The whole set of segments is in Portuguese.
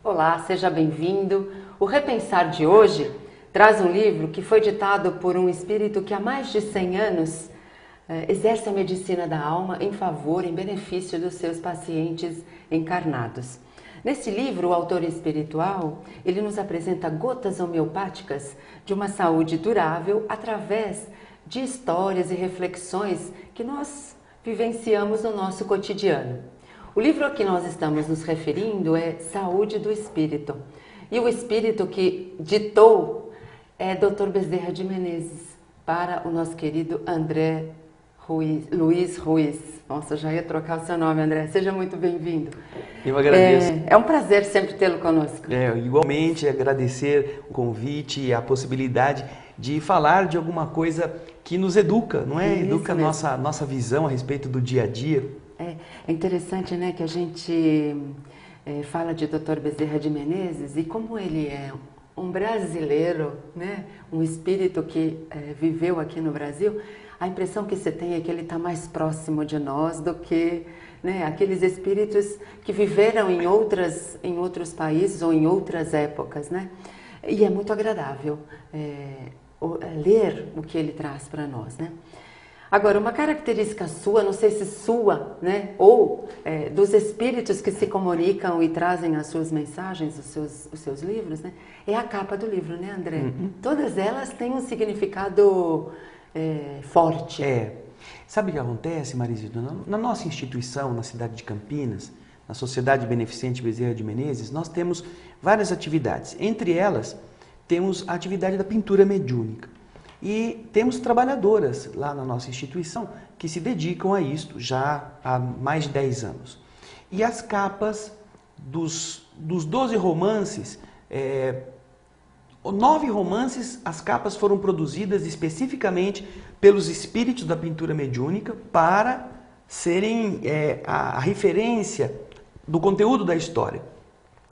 Olá, seja bem-vindo. O Repensar de hoje traz um livro que foi ditado por um espírito que há mais de 100 anos exerce a medicina da alma em favor, em benefício dos seus pacientes encarnados. Nesse livro, o autor espiritual, ele nos apresenta gotas homeopáticas de uma saúde durável através de histórias e reflexões que nós vivenciamos no nosso cotidiano. O livro a que nós estamos nos referindo é Saúde do Espírito. E o espírito que ditou é Dr. Bezerra de Menezes para o nosso querido André Luiz Ruiz. Nossa, já ia trocar o seu nome, André. Seja muito bem-vindo. Eu agradeço. É um prazer sempre tê-lo conosco. Igualmente, agradecer o convite e a possibilidade de falar de alguma coisa que nos educa, não é? Isso educa a mesmo. nossa visão a respeito do dia a dia. É interessante, né, que a gente fala de Dr. Bezerra de Menezes e como ele é um brasileiro, né, um espírito que viveu aqui no Brasil, a impressão que você tem é que ele está mais próximo de nós do que, né, aqueles espíritos que viveram em outros países ou em outras épocas, né? E é muito agradável ler o que ele traz para nós, né? Agora, uma característica sua, não sei se sua, né, ou dos espíritos que se comunicam e trazem as suas mensagens, os seus livros, né, é a capa do livro, né, André? Uhum. Todas elas têm um significado forte. Sabe o que acontece, Marisita? Na nossa instituição, na cidade de Campinas, na Sociedade Beneficente Bezerra de Menezes, nós temos várias atividades. Entre elas, temos a atividade da pintura mediúnica. E temos trabalhadoras lá na nossa instituição que se dedicam a isto já há mais de 10 anos. E as capas dos 12 romances, 9 romances, as capas foram produzidas especificamente pelos espíritos da pintura mediúnica para serem a referência do conteúdo da história.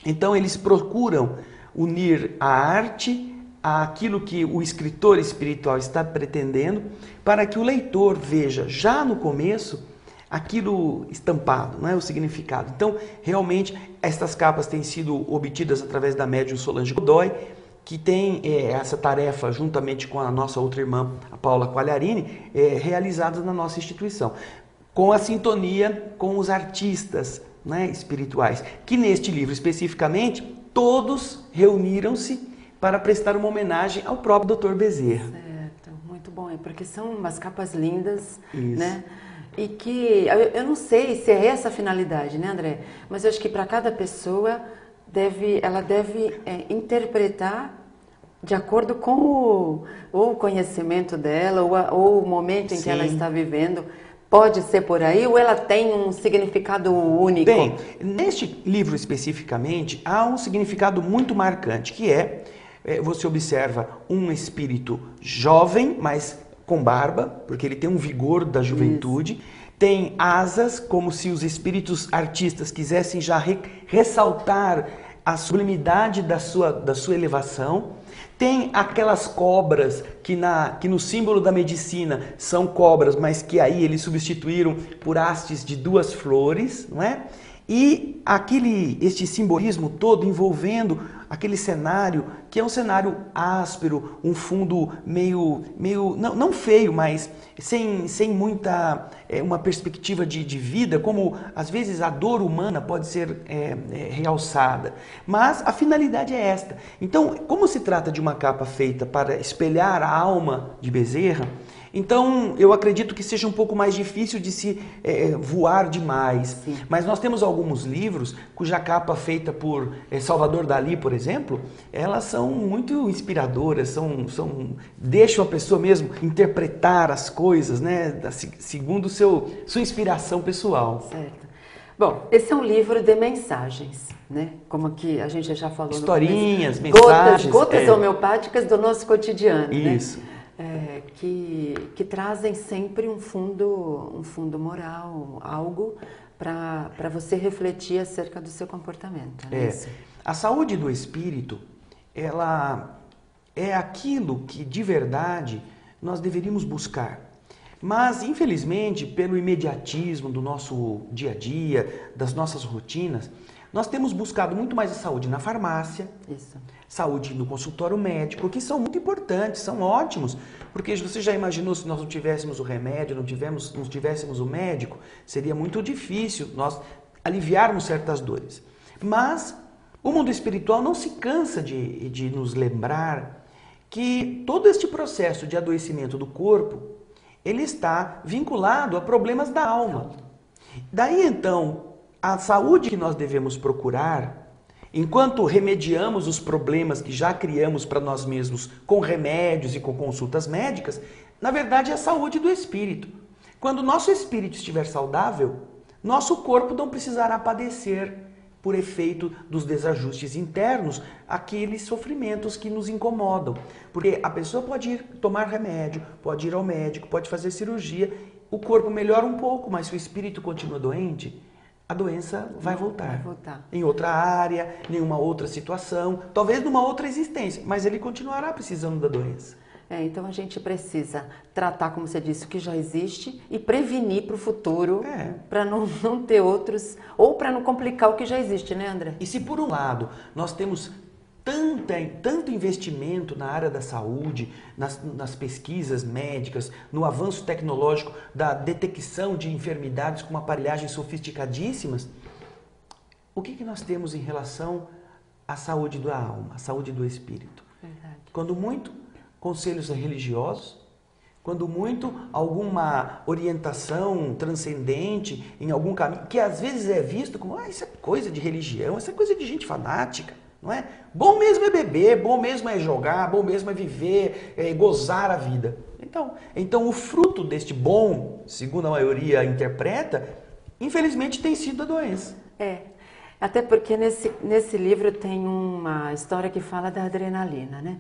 Então eles procuram unir a arte àquilo que o escritor espiritual está pretendendo, para que o leitor veja já no começo aquilo estampado, não é? O significado. Então, realmente, estas capas têm sido obtidas através da médium Solange Godoy, que tem essa tarefa, juntamente com a nossa outra irmã, a Paula Quagliarini, realizada na nossa instituição, com a sintonia com os artistas, né, espirituais, que neste livro especificamente, todos reuniram-se para prestar uma homenagem ao próprio Dr. Bezerra. Certo, muito bom, porque são umas capas lindas, Isso. né? E que, eu não sei se é essa a finalidade, né, André? Mas eu acho que para cada pessoa, ela deve interpretar de acordo com o conhecimento dela, ou o momento em que ela está vivendo. Pode ser por aí, ou ela tem um significado único? Bem, neste livro especificamente, há um significado muito marcante, que você observa um espírito jovem, mas com barba, porque ele tem um vigor da juventude. Isso. Tem asas, como se os espíritos artistas quisessem já ressaltar a sublimidade da sua elevação. Tem aquelas cobras que no símbolo da medicina são cobras, mas que aí eles substituíram por hastes de 2 flores, não é? E este simbolismo todo envolvendo aquele cenário, que é um cenário áspero, um fundo meio não feio, mas sem muita uma perspectiva de vida, como às vezes a dor humana pode ser realçada. Mas a finalidade é esta. Então, como se trata de uma capa feita para espelhar a alma de Bezerra, então eu acredito que seja um pouco mais difícil de se voar demais. Sim. Mas nós temos alguns livros cuja capa feita por Salvador Dalí, por exemplo, elas são muito inspiradoras, deixam a pessoa mesmo interpretar as coisas, né, segundo sua inspiração pessoal. Certo. Bom, esse é um livro de mensagens, né? Como que a gente já falou. Historinhas, mensagens. Gotas homeopáticas do nosso cotidiano. Isso. Né? Que trazem sempre um fundo moral, algo para você refletir acerca do seu comportamento. Não é isso? A saúde do espírito, ela é aquilo que de verdade nós deveríamos buscar. Mas, infelizmente, pelo imediatismo do nosso dia a dia, das nossas rotinas, nós temos buscado muito mais a saúde na farmácia, saúde no consultório médico, que são muito importantes, são ótimos, porque você já imaginou se nós não tivéssemos o remédio, não tivéssemos o médico, seria muito difícil nós aliviarmos certas dores. Mas o mundo espiritual não se cansa de nos lembrar que todo este processo de adoecimento do corpo, ele está vinculado a problemas da alma. Daí então, a saúde que nós devemos procurar, enquanto remediamos os problemas que já criamos para nós mesmos com remédios e com consultas médicas, na verdade é a saúde do espírito. Quando o nosso espírito estiver saudável, nosso corpo não precisará padecer por efeito dos desajustes internos, aqueles sofrimentos que nos incomodam. Porque a pessoa pode ir tomar remédio, pode ir ao médico, pode fazer cirurgia, o corpo melhora um pouco, mas se o espírito continua doente, a doença vai voltar. Em outra área, em uma outra situação, talvez numa outra existência, mas ele continuará precisando da doença. Então a gente precisa tratar, como você disse, o que já existe e prevenir para o futuro, para não ter outros, ou para não complicar o que já existe, né, André? E se por um lado nós temos tanto investimento na área da saúde, nas pesquisas médicas, no avanço tecnológico da detecção de enfermidades com aparelhagens sofisticadíssimas, o que nós temos em relação à saúde da alma, à saúde do espírito? Verdade. Quando muito, conselhos religiosos, quando muito, alguma orientação transcendente em algum caminho, que às vezes é visto como, isso é coisa de religião, isso é coisa de gente fanática. Não é? Bom mesmo é beber, bom mesmo é jogar, bom mesmo é viver, gozar a vida. Então o fruto deste bom, segundo a maioria interpreta, infelizmente tem sido a doença. Até porque nesse livro tem uma história que fala da adrenalina, né?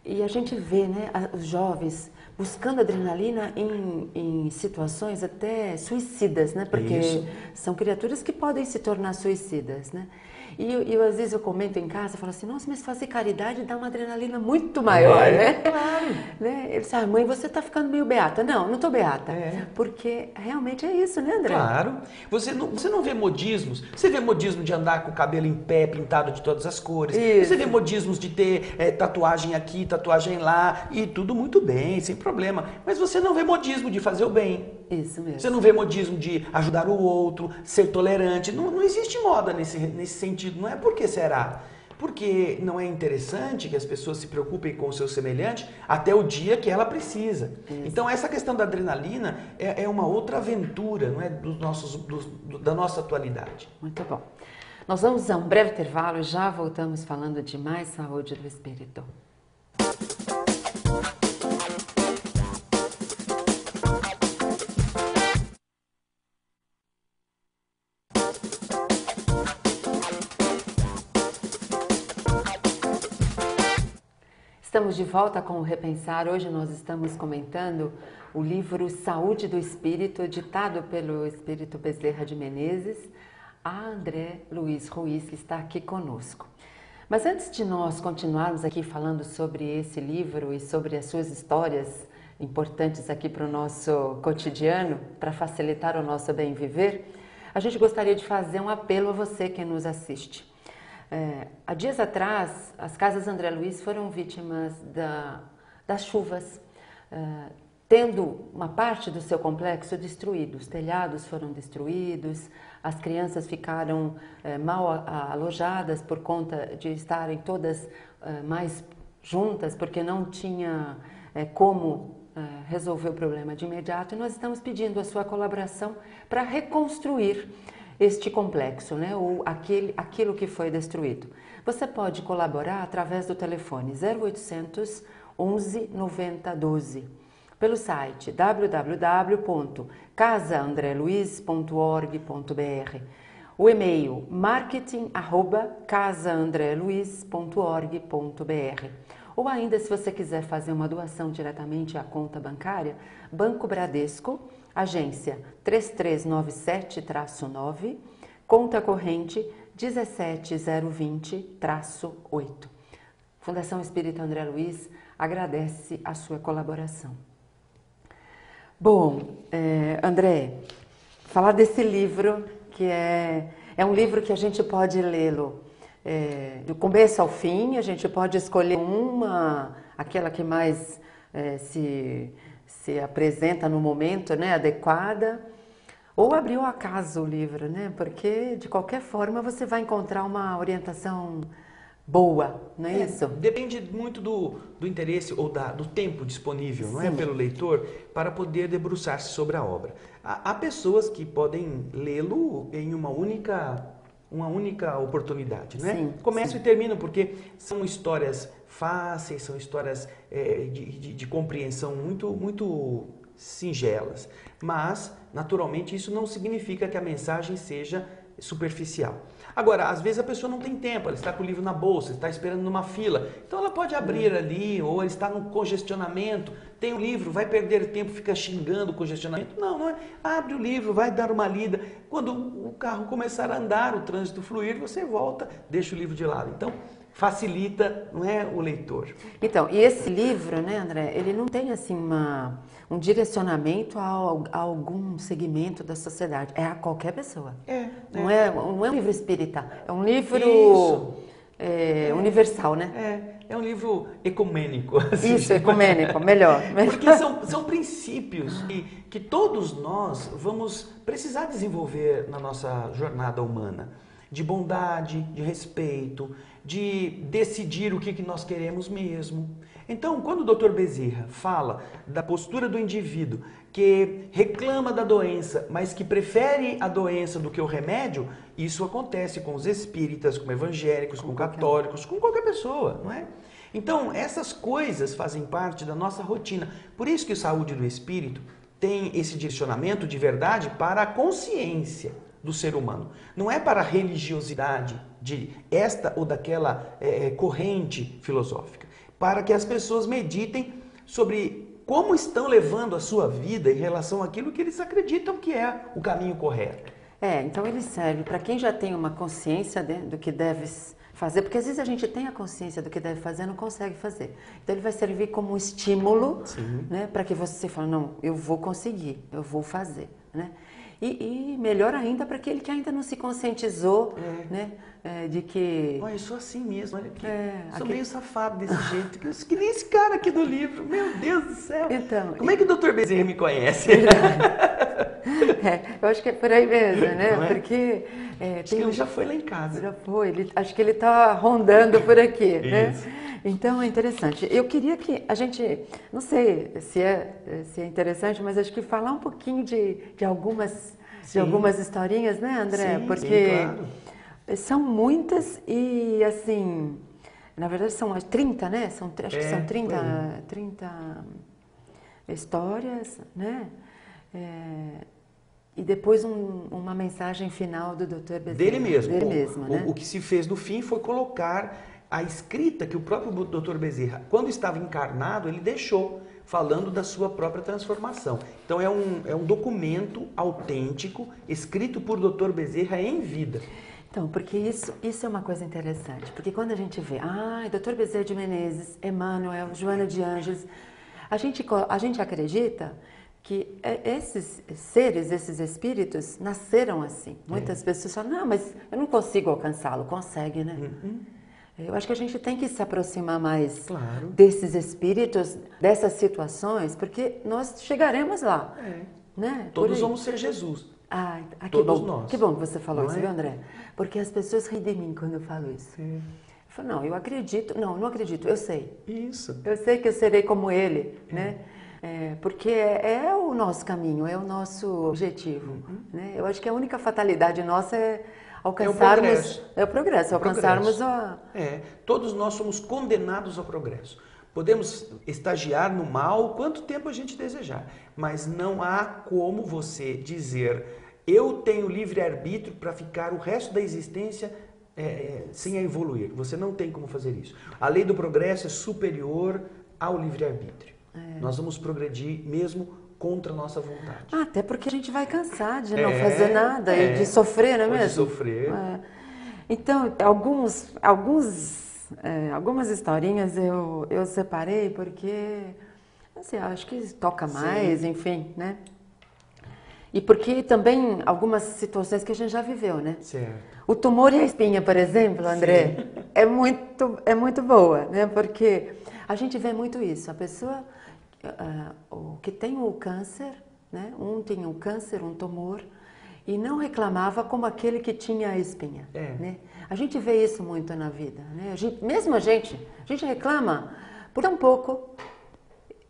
E a gente vê, né, os jovens buscando adrenalina em situações até suicidas, né? Porque são criaturas que podem se tornar suicidas, né? E eu, às vezes eu comento em casa, falo assim, nossa, mas fazer caridade dá uma adrenalina muito maior, né? Claro. Né? Ele disse, mãe, você tá ficando meio beata. Não estou beata. Porque realmente é isso, né, André? Claro. Você não vê modismos. Você vê modismo de andar com o cabelo em pé, pintado de todas as cores. Isso. Você vê modismos de ter tatuagem aqui, tatuagem lá, e tudo muito bem, sem problema. Mas você não vê modismo de fazer o bem. Isso mesmo. Você não vê modismo de ajudar o outro, ser tolerante. Não existe moda nesse sentido. Não é por que será? Porque não é interessante que as pessoas se preocupem com o seu semelhante até o dia que ela precisa. Isso. Então essa questão da adrenalina é uma outra aventura, não é, da nossa atualidade. Muito bom. Nós vamos a um breve intervalo e já voltamos falando de mais saúde do espírito. Estamos de volta com o Repensar. Hoje nós estamos comentando o livro Saúde do Espírito, ditado pelo Espírito Bezerra de Menezes, a André Luiz Ruiz, que está aqui conosco. Mas antes de nós continuarmos aqui falando sobre esse livro e sobre as suas histórias importantes aqui para o nosso cotidiano, para facilitar o nosso bem viver, a gente gostaria de fazer um apelo a você que nos assiste. Há dias atrás, as casas André Luiz foram vítimas das chuvas, tendo uma parte do seu complexo destruído. Os telhados foram destruídos, as crianças ficaram mal alojadas por conta de estarem todas mais juntas, porque não tinha como resolver o problema de imediato. E nós estamos pedindo a sua colaboração para reconstruir este complexo, né? Ou aquilo que foi destruído. Você pode colaborar através do telefone 0800 11 90 12, pelo site www.casaandreluiz.org.br, o e-mail marketing@casaandreluiz.org.br, ou ainda, se você quiser fazer uma doação diretamente à conta bancária, Banco Bradesco, agência 3397-9, conta corrente 17020-8. Fundação Espírita André Luiz agradece a sua colaboração. Bom, André, falar desse livro, que é um livro que a gente pode lê-lo do começo ao fim, a gente pode escolher aquela que mais se apresenta no momento, né, adequada, ou abrir ao acaso o livro, né, porque de qualquer forma você vai encontrar uma orientação boa, não é isso? Depende muito do interesse ou do tempo disponível, não é, pelo leitor, para poder debruçar-se sobre a obra. Há pessoas que podem lê-lo em uma única oportunidade, né? Sim, Começam e terminam, porque são histórias fáceis, são histórias de compreensão muito singelas. Mas, naturalmente, isso não significa que a mensagem seja superficial. Agora, às vezes a pessoa não tem tempo, ela está com o livro na bolsa, está esperando numa fila, então ela pode abrir ali, ou ela está no congestionamento, tem o livro, vai perder tempo, fica xingando o congestionamento. Não é. Abre o livro, vai dar uma lida. Quando o carro começar a andar, o trânsito fluir, você volta, deixa o livro de lado. Então, facilita, não é, o leitor. Então, e esse livro, né, André, ele não tem assim um direcionamento a algum segmento da sociedade, é a qualquer pessoa. Não é um livro espírita, é um livro universal, né? É um livro ecumênico. Assim. Isso, ecumênico, melhor. Porque são princípios que todos nós vamos precisar desenvolver na nossa jornada humana. De bondade, de respeito, de decidir o que nós queremos mesmo. Então, quando o Dr. Bezerra fala da postura do indivíduo que reclama da doença, mas que prefere a doença do que o remédio, isso acontece com os espíritas, com evangélicos, com católicos, com qualquer pessoa, não é? Então, essas coisas fazem parte da nossa rotina. Por isso que o Saúde do Espírito tem esse direcionamento de verdade para a consciência do ser humano. Não é para a religiosidade de esta ou daquela corrente filosófica. Para que as pessoas meditem sobre como estão levando a sua vida em relação àquilo que eles acreditam que é o caminho correto. Então ele serve para quem já tem uma consciência do que deve fazer, porque às vezes a gente tem a consciência do que deve fazer e não consegue fazer. Então ele vai servir como um estímulo, né, para que você fale, não, eu vou conseguir, eu vou fazer, né? E melhor ainda para aquele que ainda não se conscientizou, né, de que... Olha, eu sou assim mesmo, olha aqui. Sou meio safado desse jeito, que nem esse cara aqui do livro, meu Deus do céu. Então, como é que o Dr. Bezerra me conhece? Eu acho que é por aí mesmo, né? Não é? Porque... acho que ele já foi lá em casa. Já foi, acho que ele está rondando por aqui, né? Isso. Então é interessante. Eu queria que a gente, não sei se é interessante, mas acho que falar um pouquinho de algumas historinhas, né, André? Sim, porque claro. São muitas e assim, na verdade são 30, né? Acho que são 30 histórias, né? E depois uma mensagem final do Dr. Bezerra. Dele mesmo. Né? O que se fez no fim foi colocar a escrita que o próprio Dr. Bezerra, quando estava encarnado, ele deixou, falando da sua própria transformação. Então é um documento autêntico, escrito por Dr. Bezerra em vida. Então, porque isso é uma coisa interessante, porque quando a gente vê, Dr. Bezerra de Menezes, Emmanuel, Joana de Ângeles, a gente acredita que esses seres, esses espíritos, nasceram assim. Muitas pessoas falam, não, mas eu não consigo alcançá-lo. Consegue, né? Eu acho que a gente tem que se aproximar mais desses espíritos, dessas situações, porque nós chegaremos lá. Né? Todos vamos ser Jesus. Todos nós. Que bom que você falou isso, é? viu, André? Porque as pessoas riem de mim quando eu falo isso. Eu falo, não, eu acredito. Não acredito, eu sei. Isso. Eu sei que eu serei como ele, né? Porque é o nosso caminho, é o nosso objetivo. Né? Eu acho que a única fatalidade nossa é alcançarmos... É o progresso, alcançarmos a... Todos nós somos condenados ao progresso. Podemos estagiar no mal quanto tempo a gente desejar, mas não há como você dizer eu tenho livre-arbítrio para ficar o resto da existência sem evoluir. Você não tem como fazer isso. A lei do progresso é superior ao livre-arbítrio. Nós vamos progredir mesmo contra a nossa vontade. Até porque a gente vai cansar de não fazer nada e de sofrer, não é mesmo? De sofrer. Então, algumas historinhas eu separei porque, assim, acho que toca mais, enfim, né? E porque também algumas situações que a gente já viveu, né? Certo. O tumor e a espinha, por exemplo, André, é muito boa, né? Porque a gente vê muito isso. A pessoa que tem o câncer, né? Um tem um câncer, um tumor, e não reclamava como aquele que tinha a espinha, né? A gente vê isso muito na vida, né? A gente reclama por tão pouco.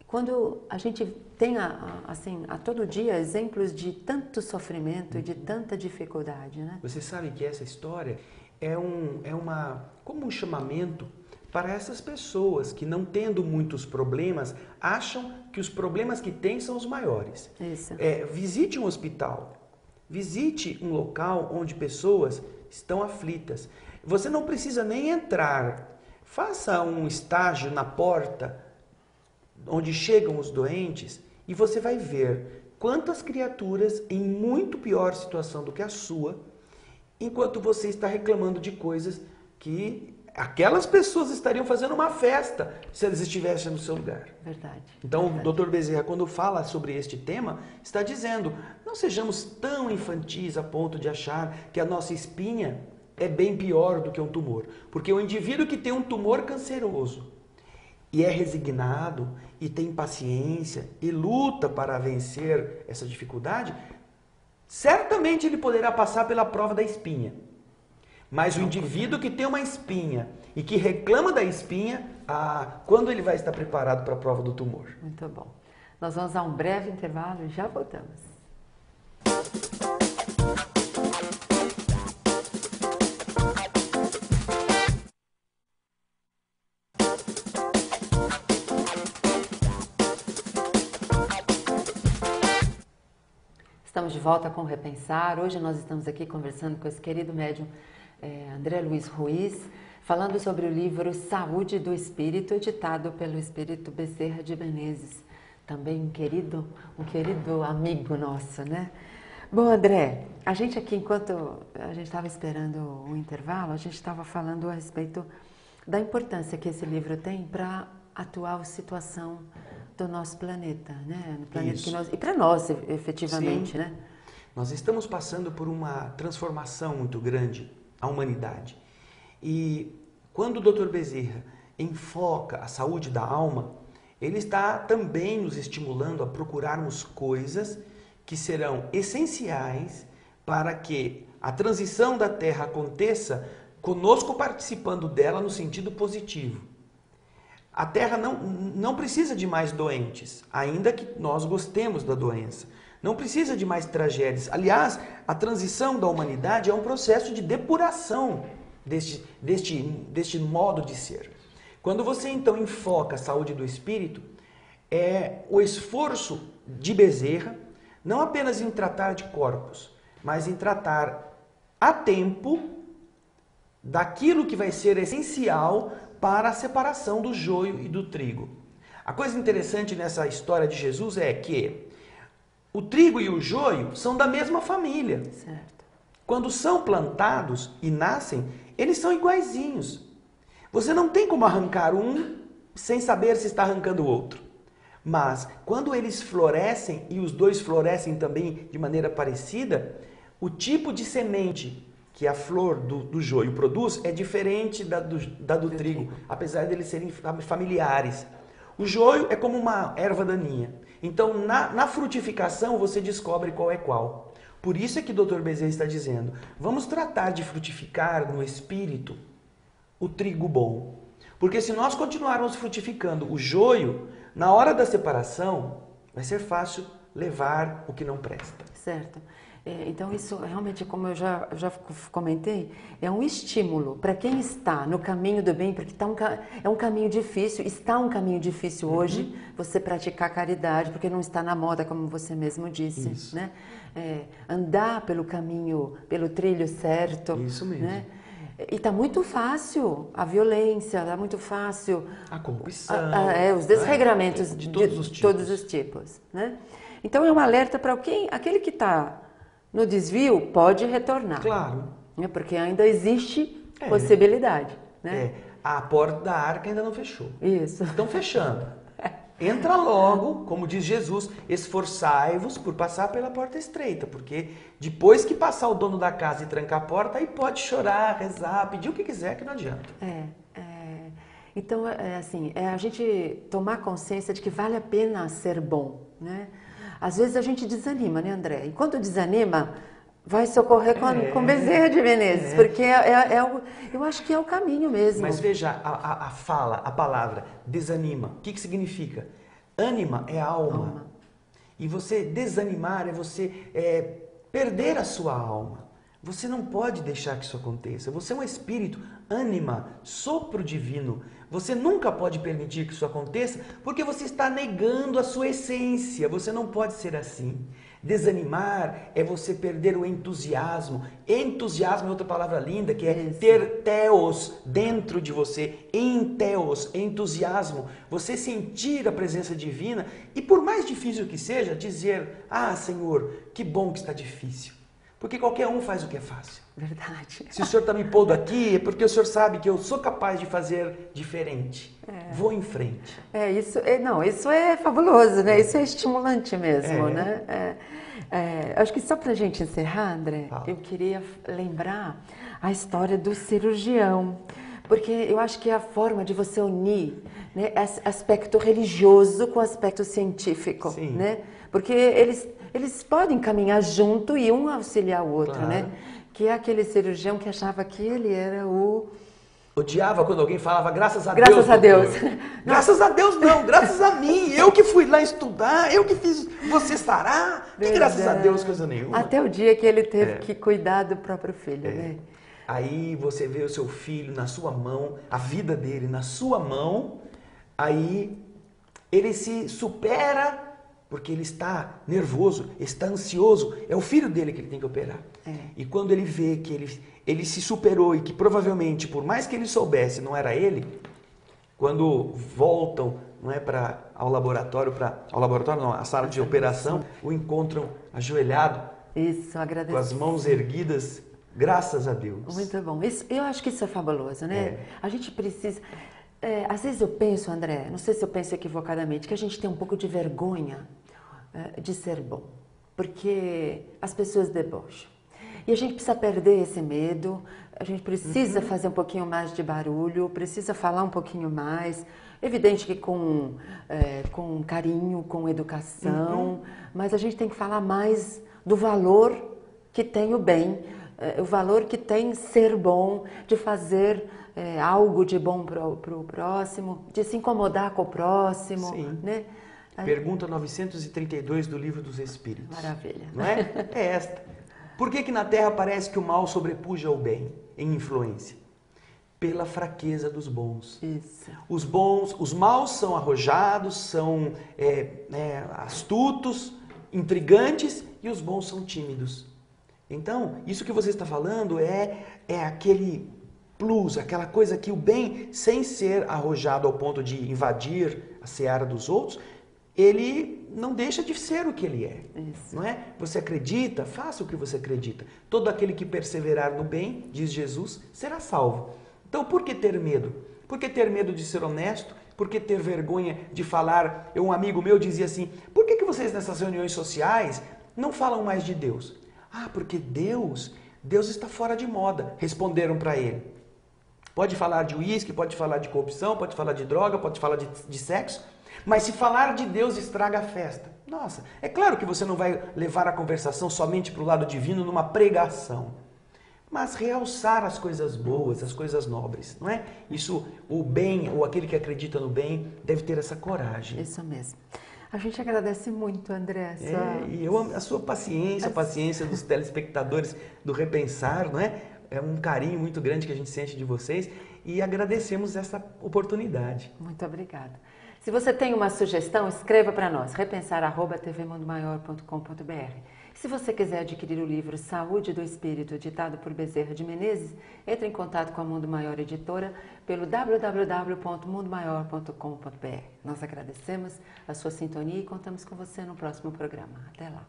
Quando a gente tem, assim, a todo dia exemplos de tanto sofrimento e de tanta dificuldade, né? Você sabe que essa história como um chamamento para essas pessoas que, não tendo muitos problemas, acham que os problemas que têm são os maiores. Isso. Visite um hospital, visite um local onde pessoas estão aflitas. Você não precisa nem entrar. Faça um estágio na porta onde chegam os doentes e você vai ver quantas criaturas em muito pior situação do que a sua, enquanto você está reclamando de coisas que aquelas pessoas estariam fazendo uma festa se eles estivessem no seu lugar. Verdade. Então, o Dr. Bezerra, quando fala sobre este tema, está dizendo, não sejamos tão infantis a ponto de achar que a nossa espinha é bem pior do que um tumor. Porque o indivíduo que tem um tumor canceroso e é resignado e tem paciência e luta para vencer essa dificuldade, certamente ele poderá passar pela prova da espinha. Mas o indivíduo que tem uma espinha e que reclama da espinha, quando ele vai estar preparado para a prova do tumor? Muito bom. Nós vamos a um breve intervalo e já voltamos. Estamos de volta com o Repensar. Hoje nós estamos aqui conversando com esse querido médium André Luiz Ruiz, falando sobre o livro Saúde do Espírito, editado pelo Espírito Bezerra de Menezes, também um querido amigo nosso, né? Bom, André, a gente aqui, enquanto a gente estava esperando o intervalo, a gente estava falando a respeito da importância que esse livro tem para a atual situação do nosso planeta, né? No planeta que nós, e para nós, efetivamente, Sim. né? Nós estamos passando por uma transformação muito grande, a humanidade. E quando o Dr. Bezerra enfoca a saúde da alma, ele está também nos estimulando a procurarmos coisas que serão essenciais para que a transição da Terra aconteça conosco participando dela no sentido positivo. A Terra não precisa de mais doentes, ainda que nós gostemos da doença. Não precisa de mais tragédias. Aliás, a transição da humanidade é um processo de depuração deste modo de ser. Quando você então enfoca a saúde do espírito, é o esforço de Bezerra, não apenas em tratar de corpos, mas em tratar a tempo daquilo que vai ser essencial para a separação do joio e do trigo. A coisa interessante nessa história de Jesus é que o trigo e o joio são da mesma família. Certo. Quando são plantados e nascem, eles são iguaizinhos. Você não tem como arrancar um sem saber se está arrancando o outro. Mas quando eles florescem e os dois florescem também de maneira parecida, o tipo de semente que a flor do joio produz é diferente da do trigo, apesar de eles serem familiares. O joio é como uma erva daninha. Então, na frutificação, você descobre qual é qual. Por isso é que o Dr. Bezerra está dizendo, vamos tratar de frutificar no espírito o trigo bom. Porque se nós continuarmos frutificando o joio, na hora da separação, vai ser fácil levar o que não presta. Certo. Então, isso realmente, como eu já comentei, é um estímulo para quem está no caminho do bem, porque é um caminho difícil, está um caminho difícil hoje, você praticar caridade, porque não está na moda, como você mesmo disse. Isso. Né? Andar pelo caminho, pelo trilho certo. Isso mesmo. Né? E está muito fácil a violência, está muito fácil a corrupção, os desregramentos de de todos os tipos. Né? Então é um alerta para aquele que está no desvio pode retornar. Claro. Né? Porque ainda existe possibilidade. Né? A porta da arca ainda não fechou. Isso. Estão fechando. Entra logo, como diz Jesus, esforçai-vos por passar pela porta estreita, porque depois que passar o dono da casa e trancar a porta, aí pode chorar, rezar, pedir o que quiser, que não adianta. Então, assim, a gente tomar consciência de que vale a pena ser bom, né? Às vezes a gente desanima, né, André? E quando desanima, vai socorrer com Bezerra de Menezes, porque eu acho que é o caminho mesmo. Mas veja, a palavra desanima, o que significa? Ânima é alma. E você desanimar é você perder a sua alma. Você não pode deixar que isso aconteça. Você é um espírito, ânima, sopro divino. Você nunca pode permitir que isso aconteça porque você está negando a sua essência. Você não pode ser assim. Desanimar é você perder o entusiasmo. Entusiasmo é outra palavra linda, que é ter theos dentro de você. Entheos, entusiasmo. Você sentir a presença divina e, por mais difícil que seja, dizer: ah, Senhor, que bom que está difícil. Porque qualquer um faz o que é fácil. Verdade. Se o Senhor está me pondo aqui, é porque o Senhor sabe que eu sou capaz de fazer diferente. Vou em frente. Isso é fabuloso, né? Isso é estimulante mesmo, né? Acho que só para a gente encerrar, André, eu queria lembrar a história do cirurgião. Porque eu acho que é a forma de você unir, né, aspecto religioso com aspecto científico. Sim. Né? Porque eles podem caminhar junto e um auxiliar o outro, Claro. né? Que é aquele cirurgião que achava que ele era o... Odiava quando alguém falava graças a Graças Deus. a Deus. Graças a Deus não, graças a mim. Eu que fui lá estudar, eu que fiz, você estará. E graças a Deus coisa nenhuma. Até o dia que ele teve que cuidar do próprio filho, né? Aí você vê o seu filho na sua mão, a vida dele na sua mão, aí ele se supera porque ele está nervoso, está ansioso. É o filho dele que ele tem que operar. E quando ele vê que ele se superou e que provavelmente, por mais que ele soubesse, não era ele, quando voltam, não é, ao laboratório não, à sala de operação, o encontram ajoelhado, Isso, agradeço. com as mãos erguidas, graças a Deus. Muito bom. Eu acho que isso é fabuloso, né? A gente precisa... às vezes eu penso, André, não sei se eu penso equivocadamente, que a gente tem um pouco de vergonha de ser bom, porque as pessoas debocham. E a gente precisa perder esse medo, a gente precisa fazer um pouquinho mais de barulho, precisa falar um pouquinho mais. Evidente que com carinho, com educação, mas a gente tem que falar mais do valor que tem o bem, o valor que tem ser bom, de fazer algo de bom para o próximo, de se incomodar com o próximo. Sim. Né? Pergunta 932 do Livro dos Espíritos. Maravilha. Não é? É esta. Por que na Terra parece que o mal sobrepuja o bem em influência? Pela fraqueza dos bons. Isso. Os maus são arrojados, são astutos, intrigantes, e os bons são tímidos. Então, isso que você está falando é aquele plus, aquela coisa que o bem, sem ser arrojado ao ponto de invadir a seara dos outros, ele não deixa de ser o que ele é. Isso. Não é? Você acredita? Faça o que você acredita. Todo aquele que perseverar no bem, diz Jesus, será salvo. Então, por que ter medo? Por que ter medo de ser honesto? Por que ter vergonha de falar? Um amigo meu dizia assim, por que vocês nessas reuniões sociais não falam mais de Deus? Ah, porque Deus está fora de moda, responderam para ele. Pode falar de uísque, pode falar de corrupção, pode falar de droga, pode falar de sexo, mas se falar de Deus estraga a festa. Nossa, é claro que você não vai levar a conversação somente para o lado divino numa pregação, mas realçar as coisas boas, as coisas nobres, não é? Isso, o bem, ou aquele que acredita no bem, deve ter essa coragem. Isso mesmo. A gente agradece muito, André. E eu amo a sua paciência, a paciência dos telespectadores do Repensar, não é? É um carinho muito grande que a gente sente de vocês e agradecemos essa oportunidade. Muito obrigada. Se você tem uma sugestão, escreva para nós, repensar@tvmundomaior.com.br. Se você quiser adquirir o livro Saúde do Espírito, ditado por Bezerra de Menezes, entre em contato com a Mundo Maior Editora pelo www.mundomaior.com.br. Nós agradecemos a sua sintonia e contamos com você no próximo programa. Até lá!